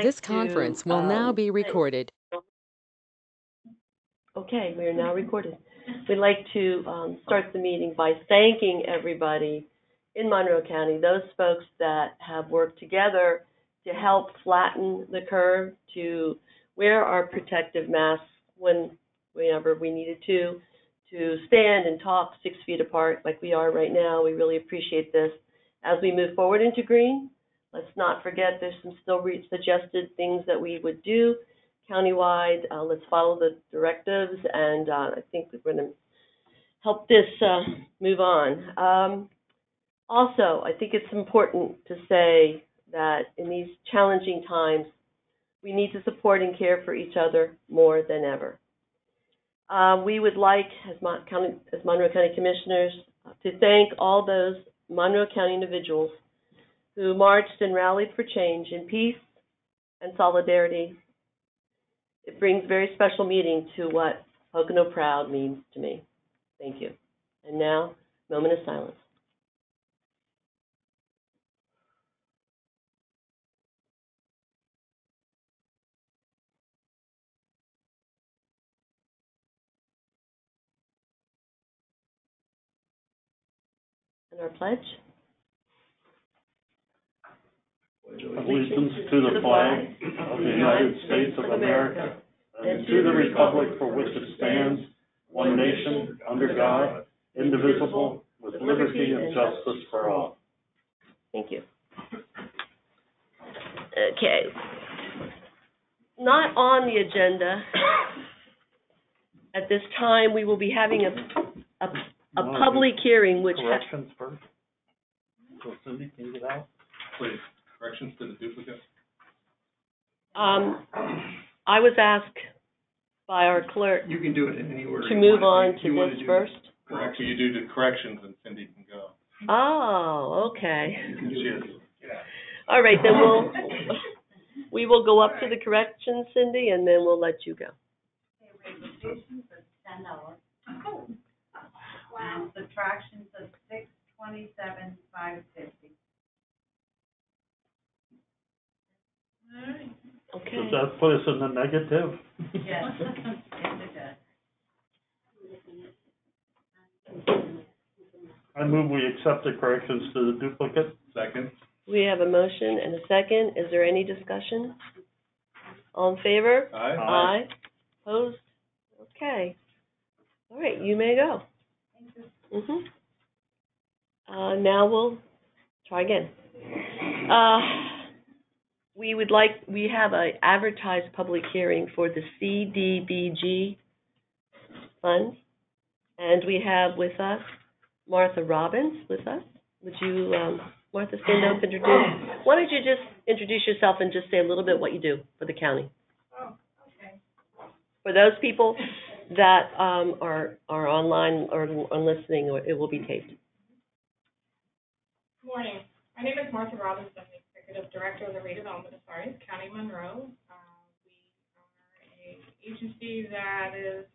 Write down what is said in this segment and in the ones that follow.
This conference will now be recorded. Okay, we are now recorded. We'd like to start the meeting by thanking everybody in Monroe County, those folks that have worked together to help flatten the curve, to wear our protective masks whenever we needed to stand and talk 6 feet apart like we are right now. We really appreciate this. As we move forward into green, let's not forget there's some still suggested things that we would do countywide. Let's follow the directives, and I think we're going to help this move on. Also, I think it's important to say that in these challenging times, we need to support and care for each other more than ever. We would like, as Monroe County Commissioners, to thank all those Monroe County individuals who marched and rallied for change in peace and solidarity. It brings very special meaning to what Pocono Proud means to me. Thank you. And now, moment of silence. And our pledge? Allegiance to the flag of the United States of America and to the republic for which it stands, one nation, under God, indivisible, with liberty and justice for all. Thank you. Okay. Not on the agenda at this time. We will be having a public hearing, which Corrections first. So Cindy, can you get out? Please, corrections to the duplicate. I was asked by our clerk You can do it in any order. to move on to this first. Correct. So you do the corrections and Cindy can go. Oh, okay. She is. All right, then we will go up to the corrections, Cindy, and then we'll let you go. Requisitions of $10. Wow. Subtractions of $627,550. All right. Okay. Does that put us in the negative? Yes. Yes, it does. I move we accept the corrections to the duplicate. Second. We have a motion and a second. Is there any discussion? All in favor? Aye. Aye. Opposed? Okay. All right, you may go. Thank you. Now we'll try again. We have an advertised public hearing for the CDBG funds, and we have with us Martha Robbins with us. Would you, Martha, stand up, introduce? Why don't you just introduce yourself and just say a little bit what you do for the county? Oh, okay. For those people that are online or listening, it will be taped. Good morning. My name is Martha Robbins. I'm the Executive Director of the Redevelopment Authority, County Monroe. We are an agency that is,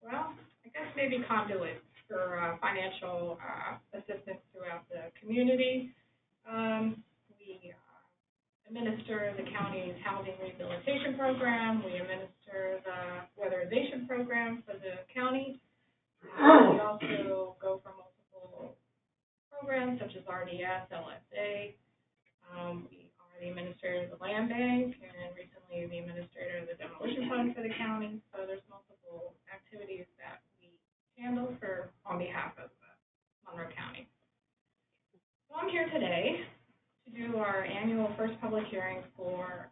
well, I guess maybe conduit for financial assistance throughout the community. We administer the county's housing rehabilitation program. We administer the weatherization program for the county. We also go for multiple programs such as RDS, LSA. We are the administrator of the land bank and recently the administrator of the demolition fund for the county. So there's multiple activities that we handle on behalf of Monroe County. So I'm here today to do our annual first public hearing for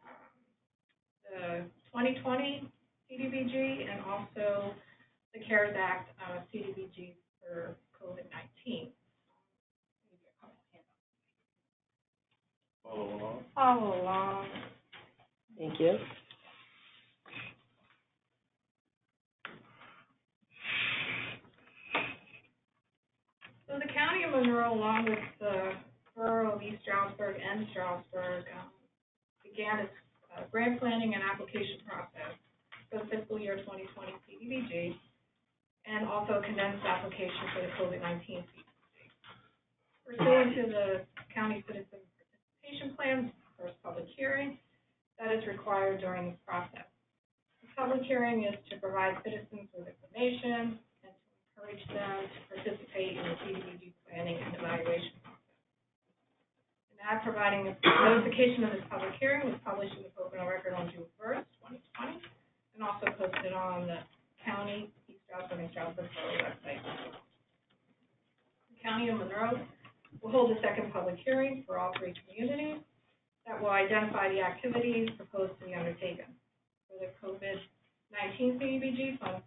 the 2020 CDBG and also the CARES Act CDBG for COVID-19. Follow along. Thank you. So the County of Monroe, along with the Borough of East Stroudsburg and Stroudsburg, began its grant planning and application process for the fiscal year 2020 CDBG and also condensed application for the COVID-19 CDBG. Pursuant to the county citizen participation plan, first public hearing, that is required during this process. The public hearing is to provide citizens with information and to encourage them to participate in the CDBG planning and evaluation process. An ad providing a notification of this public hearing was published in the Pocono Record on June 1st, 2020, and also posted on the county, East Stroudsburg, and Stroudsburg Borough website. The County of Monroe will hold a second public hearing for all three communities that will identify the activities proposed to be undertaken. For the COVID-19 CDBG funds,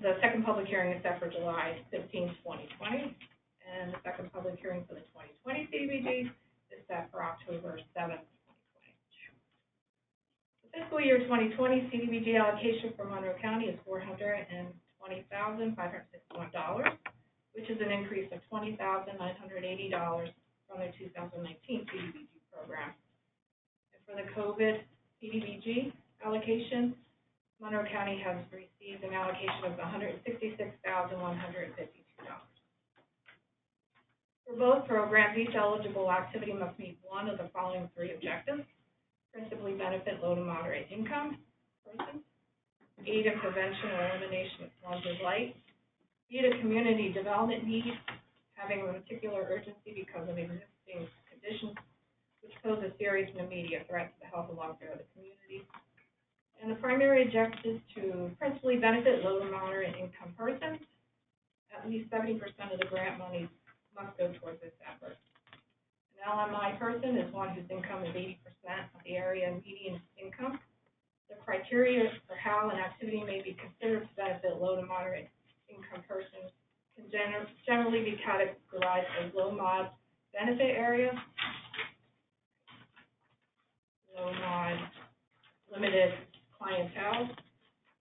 the second public hearing is set for July 15, 2020, and the second public hearing for the 2020 CDBG is set for October 7, 2020. The fiscal year 2020 CDBG allocation for Monroe County is $420,561, which is an increase of $20,980 from the 2019 CDBG program. And for the COVID CDBG allocation, Monroe County has received an allocation of $166,152. For both programs, each eligible activity must meet one of the following three objectives: principally benefit low to moderate income persons, aid in prevention or elimination of forms of blight, meet a community development need, having a particular urgency because of existing conditions which pose a serious and immediate threat to the health and welfare of the community. And the primary objective is to principally benefit low to moderate income persons. At least 70% of the grant money must go towards this effort. An LMI person is one whose income is 80% of the area median income. The criteria for how an activity may be considered to benefit low to moderate income persons can generally be categorized as low mod benefit area, low mod limited clientele,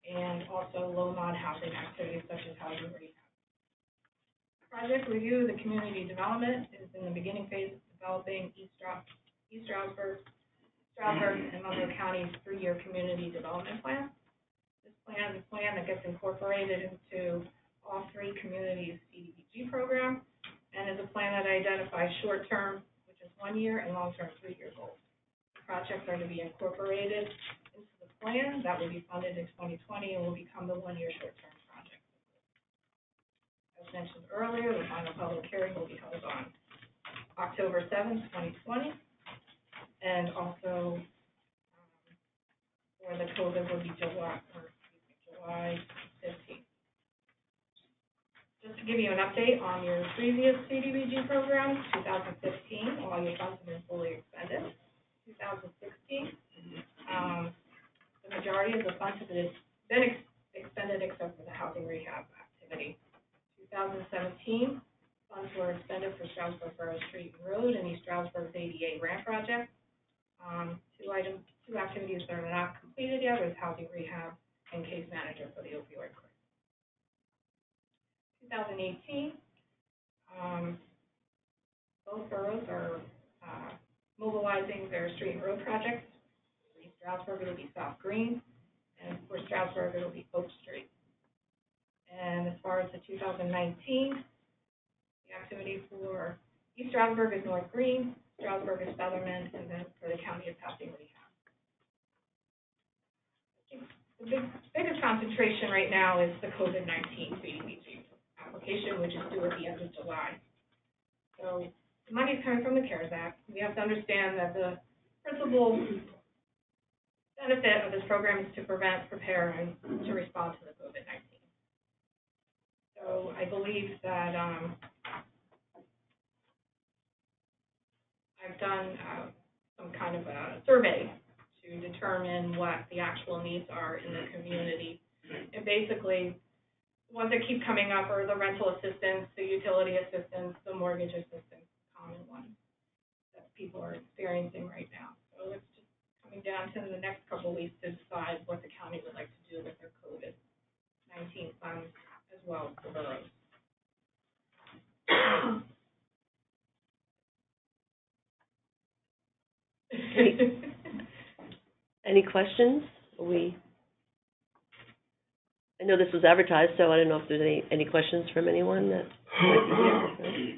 and also low mod housing activities such as housing rehab. Project review of the community development is in the beginning phase of developing East Stroudsburg, and Monroe County's 3-year community development plan. This plan is a plan that gets incorporated into all three communities' CDBG program, and is a plan that identifies short-term, which is 1 year, and long-term 3-year goals. The projects are to be incorporated into the plan that will be funded in 2020 and will become the 1-year short-term project. As mentioned earlier, the final public hearing will be held on October 7th, 2020, and also for the COVID will be July 15th. Just to give you an update on your previous CDBG programs, 2015, all your funds have been fully expended. 2016, the majority of the funds have been expended except for the housing rehab activity. 2017, funds were expended for Stroudsburg Borough Street and Road and East Stroudsburg's ADA grant project. Two activities that are not completed yet is housing rehab and case manager for the opioid crisis. 2018, both boroughs are mobilizing their street and road projects. For East Stroudsburg, it'll be South Green, and for Stroudsburg, it'll be Oak Street. And as far as the 2019, the activity for East Stroudsburg is North Green, Stroudsburg is Featherman, and then for the county is housing rehab. The biggest concentration right now is the COVID-19 CDBG application, which is due at the end of July. So the money is coming from the CARES Act. We have to understand that the principal benefit of this program is to prevent, prepare, and to respond to the COVID-19. So I believe that I've done some kind of a survey to determine what the actual needs are in the community. And basically, the ones that keep coming up are the rental assistance, the utility assistance, the mortgage assistance, common ones that people are experiencing right now. So it's just coming down to the next couple of weeks to decide what the county would like to do with their COVID-19 funds as well as the boroughs. Any questions? I know this was advertised, so I don't know if there's any questions from anyone that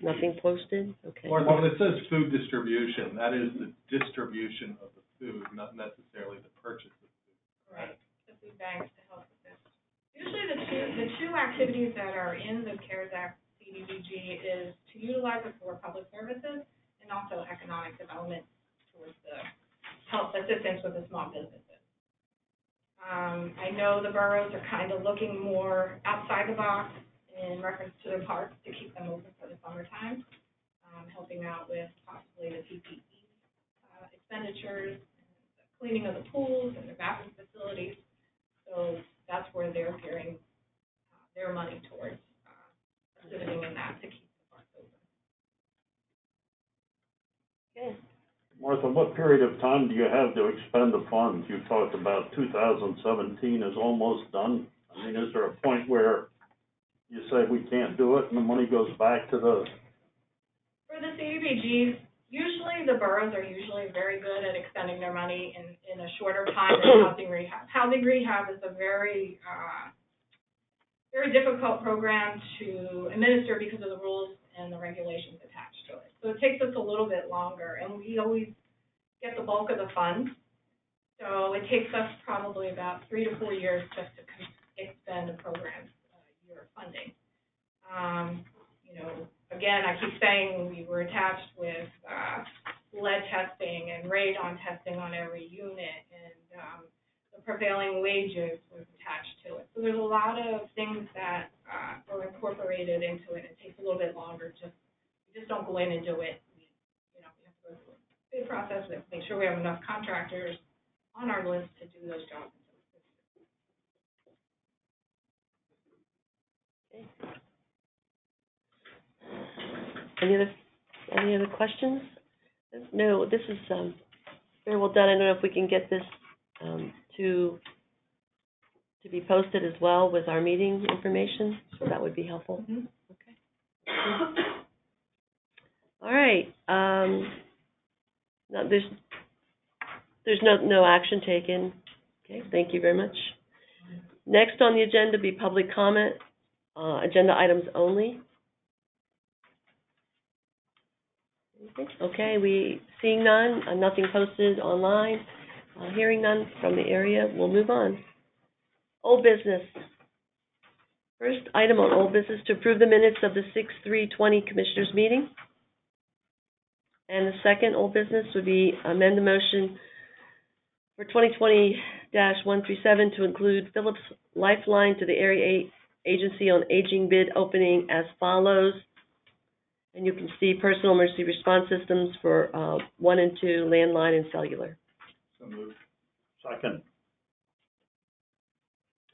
Nothing posted? Okay. Well, it says food distribution, that is the distribution of the food, not necessarily the purchase of food. Right, the food banks to help with this. Usually the two activities that are in the CARES Act CDBG is to utilize it for public services and also economic development towards the help assistance with the small businesses. I know the boroughs are kind of looking more outside the box in reference to their parks to keep them open for the summertime, helping out with possibly the PPE expenditures, cleaning of the pools and the bathroom facilities. So that's where they're gearing their money towards assisting in that to keep the parks open. Okay. Martha, what period of time do you have to expend the funds? You talked about 2017 is almost done. I mean, is there a point where you say we can't do it and the money goes back to the? For the CDBGs, usually the boroughs are usually very good at expending their money in a shorter time than housing rehab. Housing rehab is a very, very difficult program to administer because of the rules and the regulations attached to it. So it takes us a little bit longer, and we always get the bulk of the funds. So it takes us probably about 3 to 4 years just to expend a program's year of funding. You know, again, I keep saying we were attached with lead testing and radon testing on every unit, and the prevailing wages was attached to it. So there's a lot of things that were incorporated into it. It takes a little bit longer. We just don't go in and do it. We have to go through a big process. We have to make sure we have enough contractors on our list to do those jobs. Okay. Any other questions? No, this is very well done. I don't know if we can get this to be posted as well with our meeting information, so that would be helpful. Mm-hmm. Okay. All right. No, there's no action taken. Okay, thank you very much. Next on the agenda be public comment, agenda items only. Okay, seeing none, nothing posted online, hearing none from the area, we'll move on. Old business. First item on old business, to approve the minutes of the 6/3/20 Commissioners meeting. And the second old business would be amend the motion for 2020-137 to include Phillips Lifeline to the Area Agency on Aging bid opening as follows. And you can see personal emergency response systems for 1 and 2, landline and cellular. So moved. Second.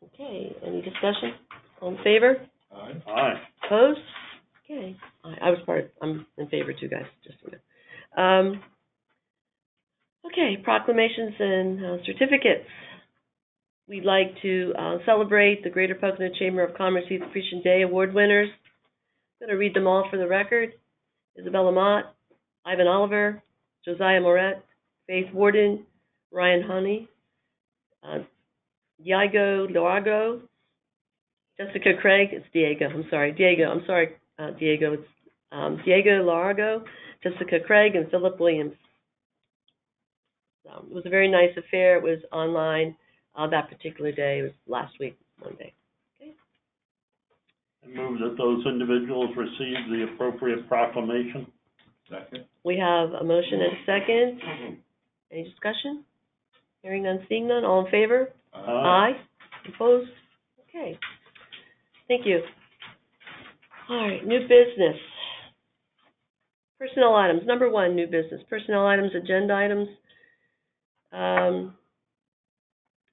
Okay, any discussion? All in favor? Aye. Aye. Opposed? Okay, I'm in favor too, guys, just so you know. Okay, proclamations and certificates. We'd like to celebrate the Greater Pocono Chamber of Commerce Youth Appreciation Day Award winners. I'm going to read them all for the record. Isabella Mott, Ivan Oliver, Josiah Moret, Faith Warden, Ryan Honey, Diego Largo, Jessica Craig, it's Diego, I'm sorry, Diego, it's Diego Largo, Jessica Craig, and Philip Williams. It was a very nice affair. It was online that particular day. It was last week, Monday. I move that those individuals receive the appropriate proclamation. Second. We have a motion and a second. Any discussion? Hearing none, seeing none. All in favor? Aye. Opposed? Okay. Thank you. All right, new business. Personnel items. Number 1, new business. Personnel items, agenda items.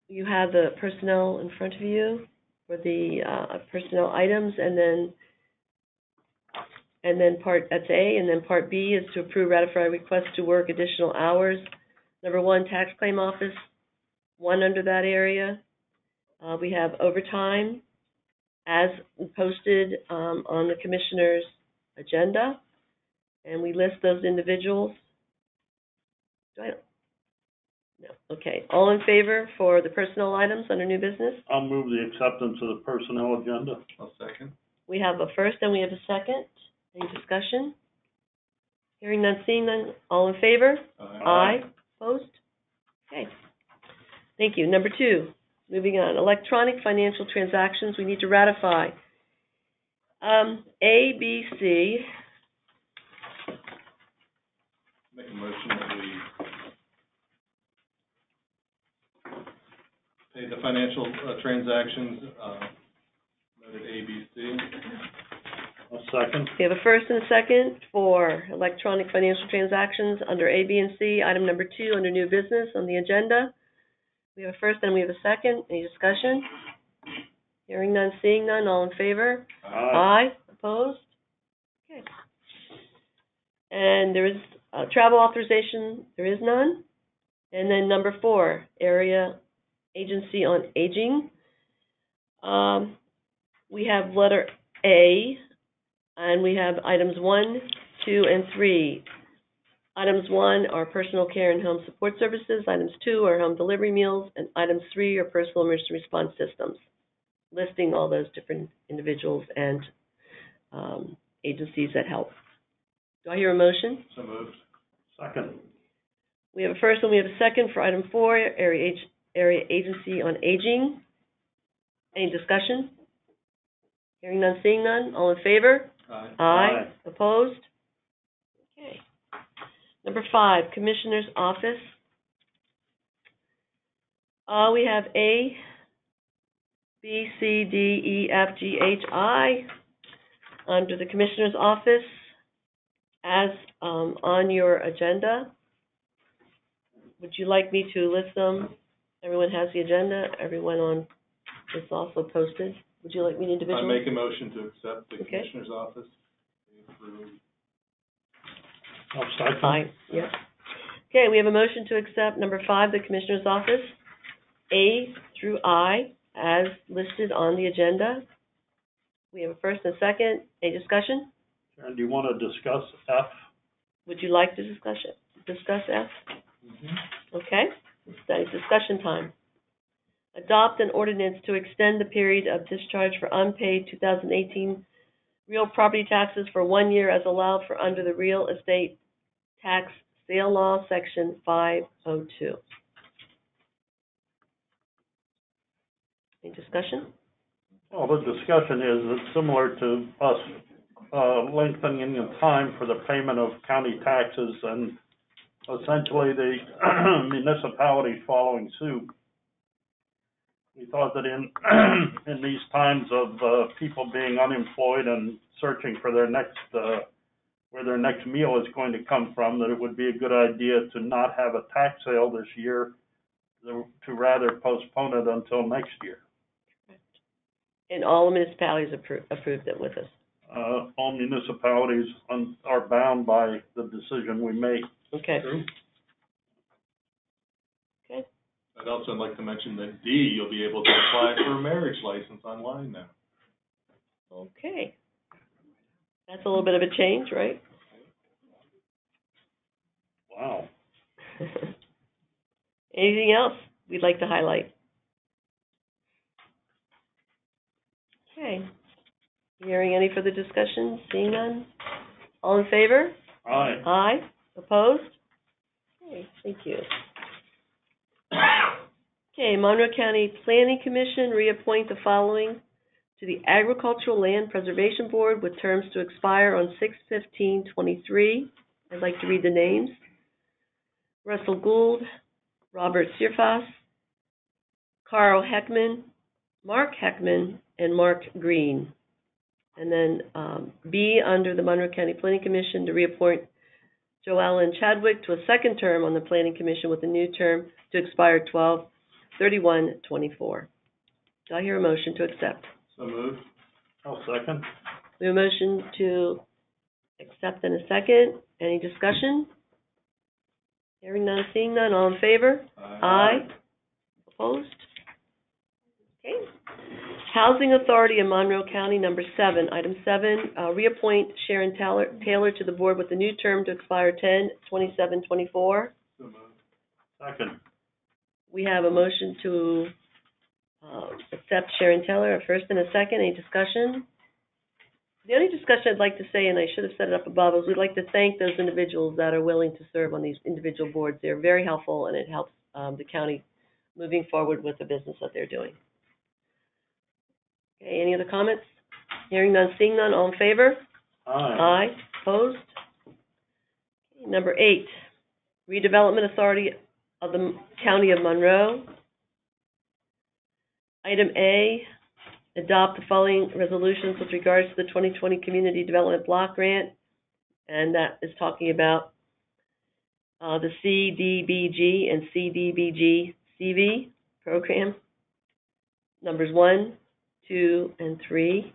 You have the personnel in front of you for the personnel items, and then that's A, and then part B is to approve ratify request to work additional hours. Number 1, tax claim office, 1 under that area. We have overtime as posted on the commissioner's agenda, and we list those individuals. No. Okay. All in favor for the personnel items under new business? I'll move the acceptance of the personnel agenda. I'll second. We have a first and we have a second. Any discussion? Hearing none, seeing none. All in favor? Aye. Aye. Opposed? Thank you. Number 2, moving on, electronic financial transactions, we need to ratify. A, B, C, Make a motion that we pay the financial transactions, noted A, B, C. A second. we have a first and a second for electronic financial transactions under A, B, and C. Item number 2, under new business on the agenda. We have a first and we have a second. Any discussion? Hearing none, seeing none, all in favor? Aye. Opposed? Okay. And there is travel authorization, there is none. And then number 4, Area Agency on Aging. We have letter A, and we have items 1, 2, and 3. Items 1 are personal care and home support services. Items 2 are home delivery meals, and items 3 are personal emergency response systems, listing all those different individuals and agencies that help. Do I hear a motion? So moved. Second. We have a first and we have a second for item 4, Area Agency on Aging. Any discussion? Hearing none, seeing none, all in favor? Aye. Aye. Opposed? Okay. Number 5, Commissioner's Office. We have A, B, C, D, E, F, G, H, I under the Commissioner's Office as on your agenda. Would you like me to list them? Everyone has the agenda. Everyone on is also posted. Would you like me to I individually? make a motion to accept the Okay. Commissioner's Office. Approve. I'll second. Aye, yes. Okay, we have a motion to accept number 5, the Commissioner's Office, A through I, as listed on the agenda. We have a first and a second. Any discussion? Sharon, do you want to discuss F? Would you like to discuss F? Okay, it's discussion time. Adopt an ordinance to extend the period of discharge for unpaid 2018 real property taxes for 1 year as allowed for under the Real Estate Tax Sale Law, Section 502. Any discussion? Well, the discussion is it's similar to us lengthening the time for the payment of county taxes and essentially the municipality following suit. We thought that in these times of people being unemployed and searching for their next where their next meal is going to come from, that it would be a good idea to not have a tax sale this year, to rather postpone it until next year. And all the municipalities approved it with us. All municipalities are bound by the decision we make. Okay. Okay. I'd also like to mention that D, you'll be able to apply for a marriage license online now. Okay. That's a little bit of a change, right? Wow. Anything else we'd like to highlight? Okay. Hearing any further discussion? Seeing none? All in favor? Aye. Aye. Opposed? Okay, thank you. Okay, Monroe County Planning Commission, reappoint the following to the Agricultural Land Preservation Board with terms to expire on 6/15/23. I'd like to read the names. Russell Gould, Robert Sierfas, Carl Heckman, Mark Heckman, and Mark Green. And then B, under the Monroe County Planning Commission, to reappoint Joellen Chadwick to a second term on the Planning Commission with a new term to expire 12/31/24. Do I hear a motion to accept? So moved. I'll second. We have a motion to accept in a second. Any discussion? Hearing none, seeing none, all in favor? Aye. Opposed? Okay. Housing Authority in Monroe County, number 7. Item 7, reappoint Sharon Taylor to the board with a new term to expire 10/27/24. So moved. Second. We have a motion to accept Sharon Taylor, a first and a second. Any discussion? The only discussion I'd like to say, and I should have set it up above, is we'd like to thank those individuals that are willing to serve on these individual boards. They're very helpful, and it helps the county moving forward with the business that they're doing. Okay, any other comments? Hearing none, seeing none, all in favor? Aye. Opposed? Okay, number 8, Redevelopment Authority of the County of Monroe. Item A, adopt the following resolutions with regards to the 2020 Community Development Block Grant, and that is talking about the CDBG and CDBG CV program, numbers 1, 2, and 3.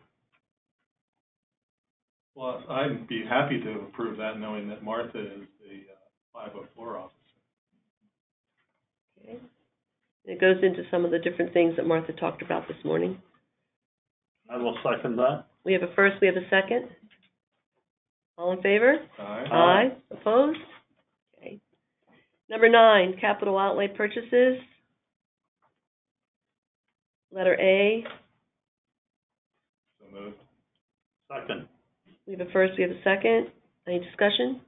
Well, I'd be happy to approve that, knowing that Martha is the 504 officer. Okay. It goes into some of the different things that Martha talked about this morning. I will second that. We have a first, we have a second. All in favor? Aye. Opposed? Okay. Number 9, capital outlay purchases. Letter A. So moved. Second. We have a first, we have a second. Any discussion?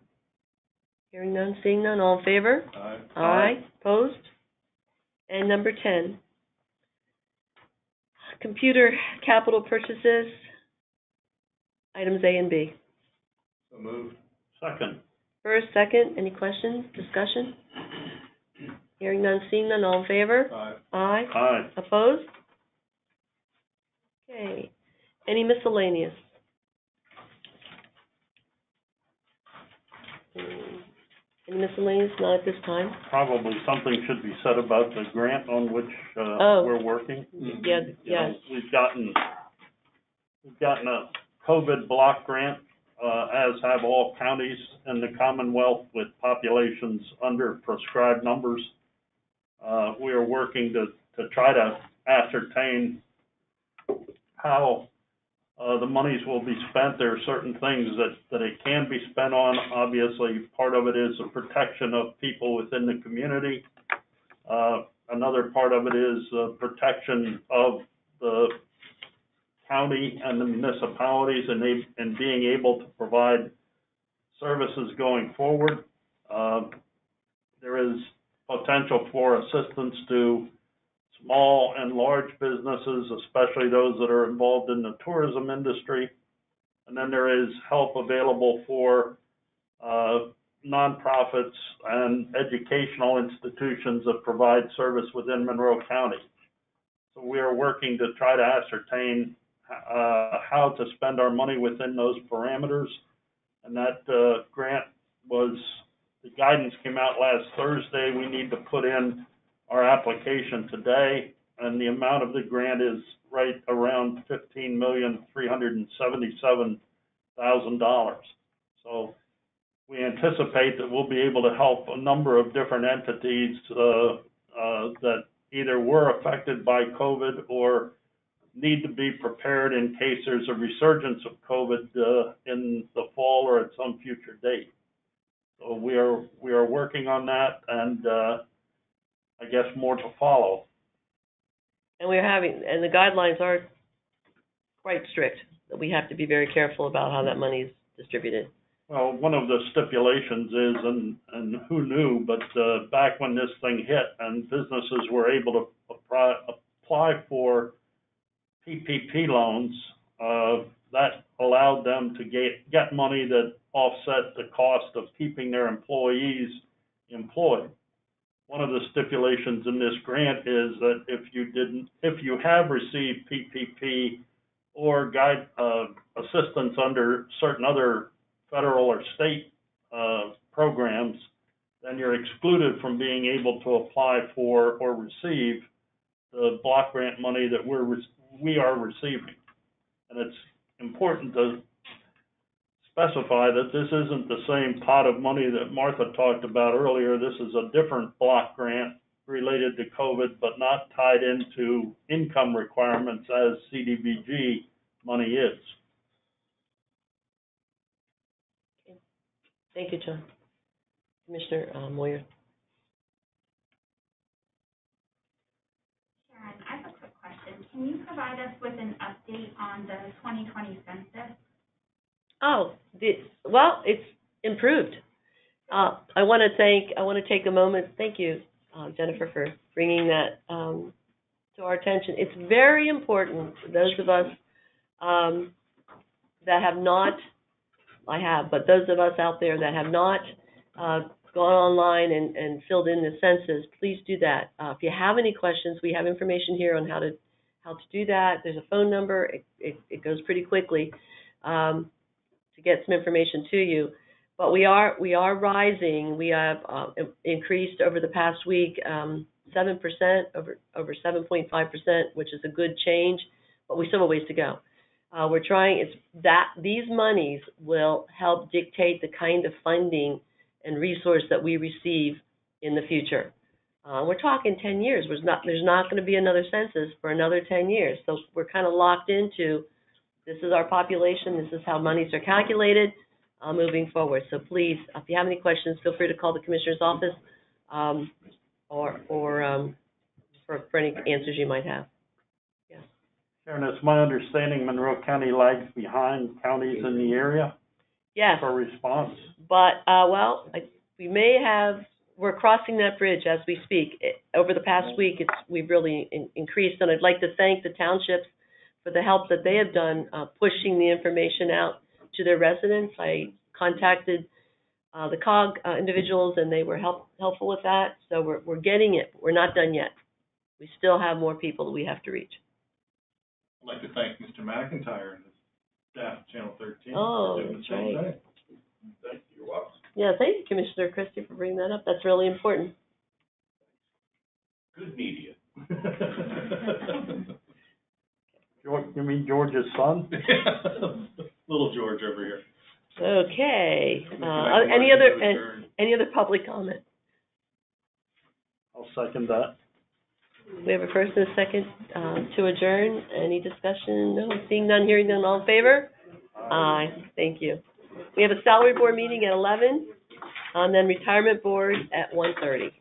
Hearing none, seeing none, all in favor? Aye. Opposed? And number 10, computer capital purchases, items A and B. So moved. Second. First, second, any questions, discussion? Hearing none, seeing none, all in favor? Aye. Aye. Opposed? Okay. Any miscellaneous? Any miscellaneous? Not at this time. Probably something should be said about the grant on which, Oh. we're working. Yeah, You know, yes. we've gotten a COVID block grant, as have all counties in the Commonwealth with populations under prescribed numbers. We are working to try to ascertain how the monies will be spent. There are certain things that it can be spent on. Obviously, part of it is the protection of people within the community. Another part of it is protection of the county and the municipalities and being able to provide services going forward. There is potential for assistance to small and large businesses, especially those that are involved in the tourism industry. And then there is help available for nonprofits and educational institutions that provide service within Monroe County. So we are working to try to ascertain how to spend our money within those parameters. And that grant the guidance came out last Thursday. We need to put in our application today, and the amount of the grant is right around $15,377,000. So we anticipate that we'll be able to help a number of different entities that either were affected by COVID or need to be prepared in case there's a resurgence of COVID in the fall or at some future date. So we are working on that, and I guess more to follow. And the guidelines are quite strict, that we have to be very careful about how that money is distributed. Well, one of the stipulations is, and who knew, but back when this thing hit and businesses were able to apply for PPP loans, that allowed them to get money that offset the cost of keeping their employees employed. One of the stipulations in this grant is that if you have received PPP or assistance under certain other federal or state programs, then you're excluded from being able to apply for or receive the block grant money that we are receiving. And it's important to specify that this isn't the same pot of money that Martha talked about earlier. This is a different block grant related to COVID, but not tied into income requirements as CDBG money is. Thank you, John. Commissioner Moyer. Sharon, I have a quick question. Can you provide us with an update on the 2020 census? Oh, well, it's improved. I want to take a moment. Thank you, Jennifer, for bringing that to our attention. It's very important for those of us that have not, I have, but those of us out there that have not gone online and filled in the census, please do that. If you have any questions, we have information here on how to do that. There's a phone number. It goes pretty quickly to get some information to you. But we are rising. We have increased over the past week 7%, over 7.5%, which is a good change, but we still have a ways to go. We're trying, these monies will help dictate the kind of funding and resource that we receive in the future. We're talking 10 years. There's not going to be another census for another 10 years. So we're kind of locked into, this is our population, this is how monies are calculated moving forward. So please, if you have any questions, feel free to call the Commissioner's office or for any answers you might have. Yes. Sharon, it's my understanding Monroe County lags behind counties in the area Yes. for response. But, we're crossing that bridge as we speak. Over the past week, we've really increased, and I'd like to thank the townships for the help that they have done pushing the information out to their residents. I contacted the COG individuals, and they were helpful with that. So we're getting it. We're not done yet. We still have more people that we have to reach. I'd like to thank Mr. McIntyre and his staff of Channel 13. Oh, for doing the that's same right. thing. Thank you. You're welcome. Yeah, thank you, Commissioner Christie, for bringing that up. That's really important. Good media. You mean George's son? Little George over here. Okay. Make a motion to adjourn. Any other public comment? I'll second that. We have a first and a second to adjourn. Any discussion? No. Seeing none, hearing none, all in favor? Aye. Thank you. We have a salary board meeting at 11, and then retirement board at 1:30.